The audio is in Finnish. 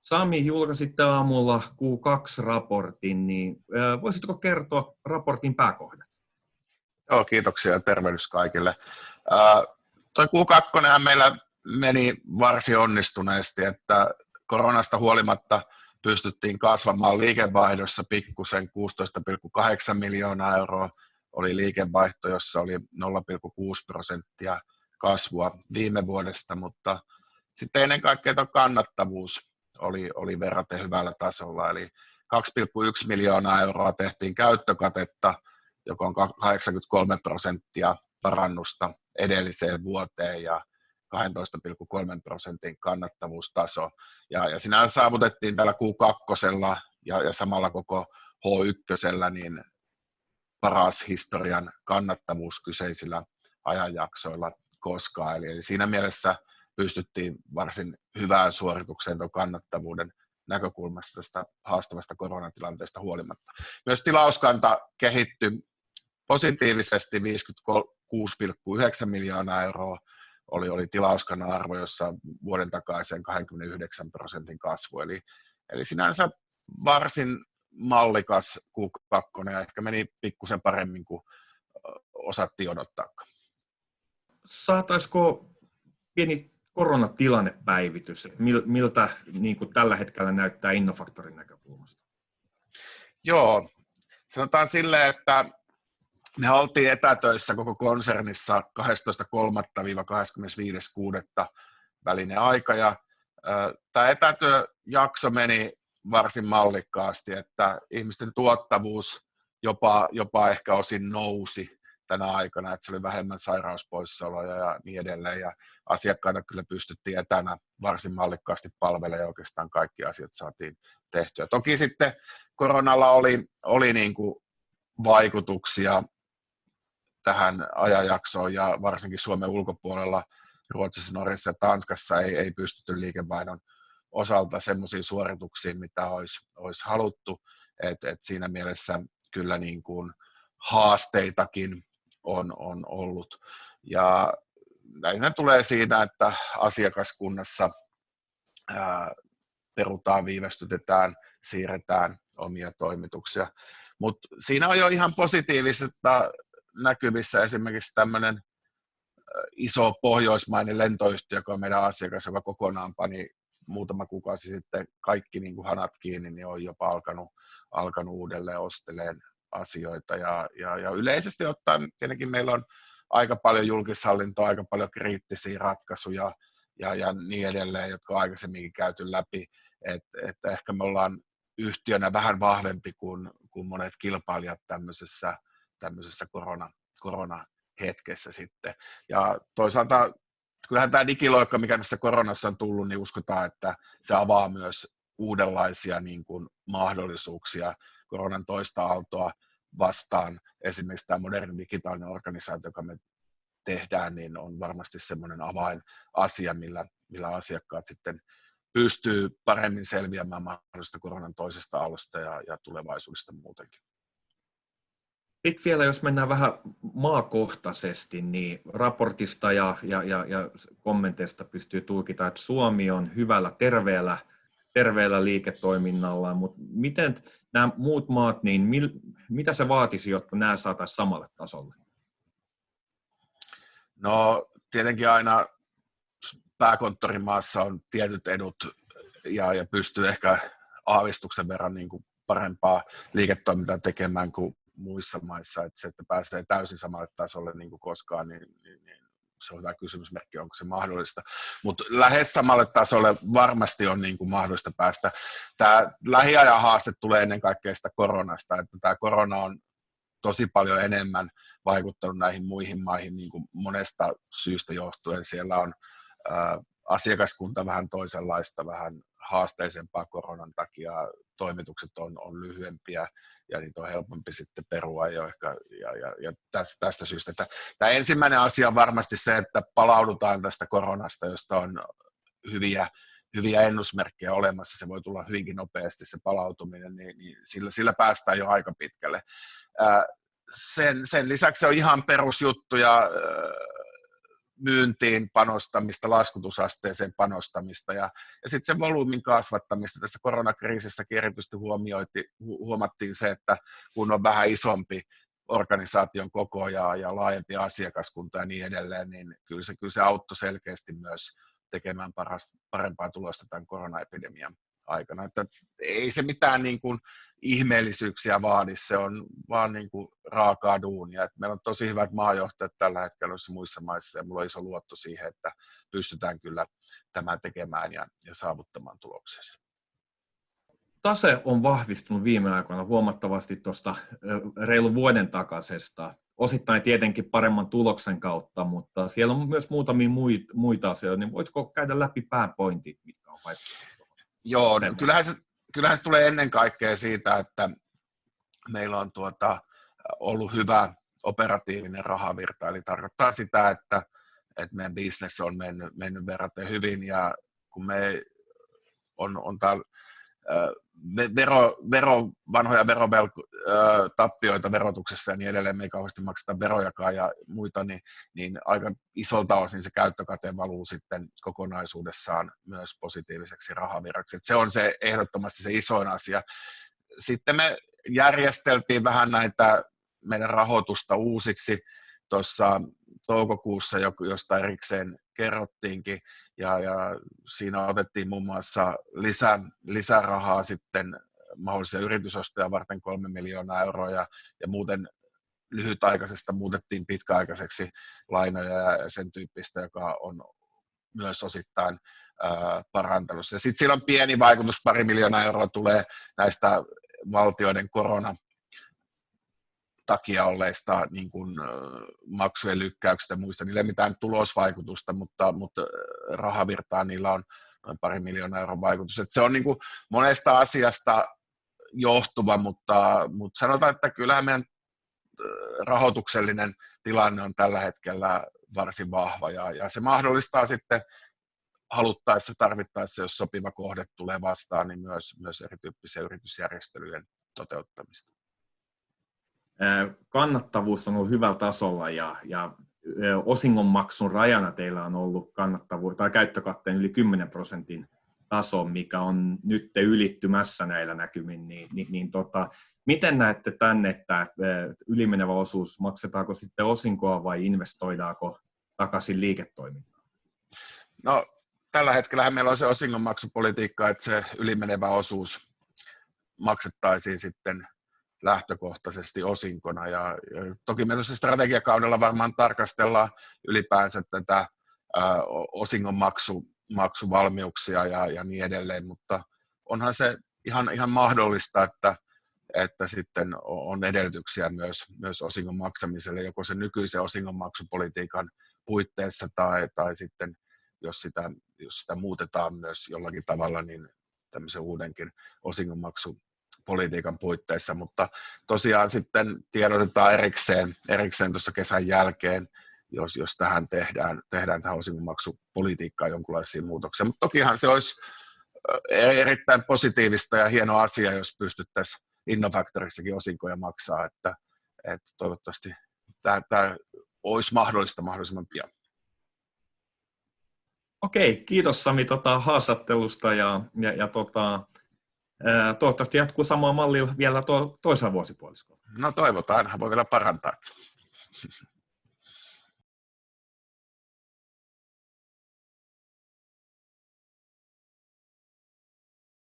Sami, julkaisitte aamulla Q2-raportin, niin voisitko kertoa raportin pääkohdat? Joo, kiitoksia ja tervehdys kaikille. Toi Q2 meillä meni varsin onnistuneesti, että koronasta huolimatta pystyttiin kasvamaan liikevaihdossa pikkusen 16,8 miljoonaa euroa oli liikevaihto, jossa oli 0,6% kasvua viime vuodesta, mutta sitten ennen kaikkea tuo kannattavuus oli verraten hyvällä tasolla, eli 2,1 miljoonaa euroa tehtiin käyttökatetta, joka on 83% parannusta edelliseen vuoteen ja 12,3% kannattavuustaso. Ja sinänsä saavutettiin tällä Q2 ja samalla koko H1 niin paras historian kannattavuus kyseisillä ajanjaksoilla koskaan. Eli siinä mielessä pystyttiin varsin hyvään suoritukseen tuon kannattavuuden näkökulmasta tästä haastavasta koronatilanteesta huolimatta. Myös tilauskanta kehittyi positiivisesti, 56,9 miljoonaa euroa oli tilauskannan arvo, jossa vuoden takaisen 29% kasvu. Eli sinänsä varsin mallikas Q2 ja ehkä meni pikkusen paremmin kuin osattiin odottaa. Saataisiko pieni koronatilannepäivitys, miltä niin kuin tällä hetkellä näyttää Innofactorin näkökulmasta? Joo, sanotaan silleen, että me oltiin etätöissä koko konsernissa 12.3.–25.6. välinen aika, ja tämä etätyöjakso meni varsin mallikkaasti, että ihmisten tuottavuus jopa ehkä osin nousi tänä aikana, että se oli vähemmän sairauspoissaoloja ja niin edelleen, ja asiakkaita kyllä pystyttiin etänä varsin mallikkaasti palvelemaan, ja oikeastaan kaikki asiat saatiin tehtyä. Toki sitten koronalla oli niin kuin vaikutuksia tähän ajanjaksoon, ja varsinkin Suomen ulkopuolella, Ruotsissa, Norjassa ja Tanskassa ei pystytty liikevaihdon osalta semmoisiin suorituksiin, mitä olisi haluttu, että siinä mielessä kyllä niin kuin haasteitakin on ollut. Ja näin tulee siitä, että asiakaskunnassa perutaan, viivästytetään, siirretään omia toimituksia. Mutta siinä on jo ihan positiivisesta näkyvissä esimerkiksi tämmöinen iso pohjoismainen lentoyhtiö, joka on meidän asiakas, joka kokonaan pani muutama kuukausi sitten kaikki niin kuin hanat kiinni, niin on jopa alkanut uudelleen osteleen asioita. Ja yleisesti ottaen tietenkin meillä on aika paljon julkishallintoa, aika paljon kriittisiä ratkaisuja ja niin edelleen, jotka on aikaisemminkin käyty läpi, että ehkä me ollaan yhtiönä vähän vahvempi kuin monet kilpailijat tämmöisessä koronahetkessä sitten. Ja toisaalta kyllähän tämä digiloikka, mikä tässä koronassa on tullut, niin uskotaan, että se avaa myös uudenlaisia niin kuin mahdollisuuksia koronan toista aaltoa vastaan. Esimerkiksi tämä moderni digitaalinen organisaatio, joka me tehdään, niin on varmasti semmoinen avainasia, millä asiakkaat sitten pystyy paremmin selviämään mahdollisesta koronan toisesta aallosta ja tulevaisuudesta muutenkin. Sitten vielä, jos mennään vähän maakohtaisesti, niin raportista ja kommenteista pystyy tulkita, että Suomi on hyvällä, terveellä liiketoiminnalla, mutta miten nämä muut maat, niin mitä se vaatisi, jotta nämä saataisiin samalle tasolle? No tietenkin aina pääkonttorimaassa on tietyt edut ja pystyy ehkä aavistuksen verran niin kuin parempaa liiketoimintaa tekemään kuin muissa maissa, että se, että pääsee täysin samalle tasolle niin kuin koskaan, niin se on hyvä kysymysmerkki, onko se mahdollista. Mutta lähes samalle tasolle varmasti on niin kuin mahdollista päästä. Tämä lähiajan haaste tulee ennen kaikkea sitä koronasta, että tämä korona on tosi paljon enemmän vaikuttanut näihin muihin maihin niin kuin monesta syystä johtuen. Siellä on asiakaskunta vähän toisenlaista, vähän haasteisempaa koronan takia, toimitukset on lyhyempiä ja niitä on helpompi sitten perua jo ehkä, ja tästä syystä. Tämä ensimmäinen asia on varmasti se, että palaudutaan tästä koronasta, josta on hyviä ennusmerkkejä olemassa, se voi tulla hyvinkin nopeasti se palautuminen, niin sillä päästään jo aika pitkälle. Sen lisäksi se on ihan perusjuttuja, myyntiin panostamista, laskutusasteeseen panostamista ja sitten sen volyymin kasvattamista. Tässä koronakriisissäkin erityisesti huomattiin se, että kun on vähän isompi organisaation koko ja laajempi asiakaskunta ja niin edelleen, niin kyllä se auttoi selkeästi myös tekemään parempaa tulosta tämän koronaepidemian aikana. Että ei se mitään niin kuin ihmeellisyyksiä vaadi, se on vaan niin kuin raakaa duunia. Että meillä on tosi hyvät maajohtajat tällä hetkellä noissa muissa maissa ja mulla on iso luotto siihen, että pystytään kyllä tämä tekemään ja saavuttamaan tuloksia. Tase on vahvistunut viime aikoina huomattavasti tuosta reilun vuoden takaisesta. Osittain tietenkin paremman tuloksen kautta, mutta siellä on myös muutamia muita asioita. Niin voitko käydä läpi pääpointit, mitkä on vaikuttanut? Joo, no kyllähän se tulee ennen kaikkea siitä, että meillä on ollut hyvä operatiivinen rahavirta, eli tarkoittaa sitä, että meidän business on mennyt verraten hyvin, ja kun me on täällä vanhoja tappioita verotuksessa ja niin edelleen, me ei kauheasti makseta verojakaan ja muita, niin aika isolta osin se käyttökate valuu sitten kokonaisuudessaan myös positiiviseksi rahavirraksi. Se on se ehdottomasti se isoin asia. Sitten me järjesteltiin vähän näitä meidän rahoitusta uusiksi tuossa toukokuussa, josta erikseen kerrottiinkin, ja siinä otettiin muun muassa lisärahaa sitten mahdollisia yritysostoja varten 3 miljoonaa euroa, ja muuten lyhytaikaisesta muutettiin pitkäaikaiseksi lainoja ja sen tyyppistä, joka on myös osittain parantelussa. Ja sitten sillä on pieni vaikutus, 2 miljoonaa euroa tulee näistä valtioiden korona takia olleista niin kuin maksujen lykkäyksistä ja muista. Niillä ei mitään tulosvaikutusta, mutta rahavirtaan niillä on noin 2 miljoonaa euron vaikutus. Et se on niin kuin monesta asiasta johtuva, mutta sanotaan, että kyllähän meidän rahoituksellinen tilanne on tällä hetkellä varsin vahva ja se mahdollistaa sitten haluttaessa, tarvittaessa, jos sopiva kohde tulee vastaan, niin myös erityyppisiä yritysjärjestelyjen toteuttamista. Kannattavuus on ollut hyvällä tasolla ja osingonmaksun rajana teillä on ollut kannattavuus tai käyttökatteen yli 10% taso, mikä on nyt ylittymässä näillä näkymin. Miten näette tänne, että ylimenevä osuus, maksetaanko sitten osinkoa vai investoidaanko takaisin liiketoimintaan? No, tällä hetkellä meillä on se osingonmaksupolitiikka, että se ylimenevä osuus maksettaisiin sitten lähtökohtaisesti osinkona. Ja toki me tuossa strategiakaudella varmaan tarkastellaan ylipäänsä tätä osingonmaksuvalmiuksia ja niin edelleen, mutta onhan se ihan mahdollista, että sitten on edellytyksiä myös osingon maksamiselle, joko sen nykyisen osingonmaksupolitiikan puitteissa tai sitten jos sitä muutetaan myös jollakin tavalla, niin tämmöisen uudenkin osingonmaksupolitiikan puitteissa, mutta tosiaan sitten tiedotetaan erikseen tuossa kesän jälkeen, jos tähän tehdään tähän osingonmaksupolitiikkaan jonkinlaisia muutoksia. Mutta tokihan se olisi erittäin positiivista ja hieno asia, jos pystyttäisiin Innofactorissakin osinkoja maksaa, että toivottavasti tämä olisi mahdollista mahdollisimman pian. Okei, kiitos Sami haastattelusta ja toivottavasti jatkuu samaa mallia vielä toisella vuosipuoliskolla. No toivotaan, voi vielä parantaa.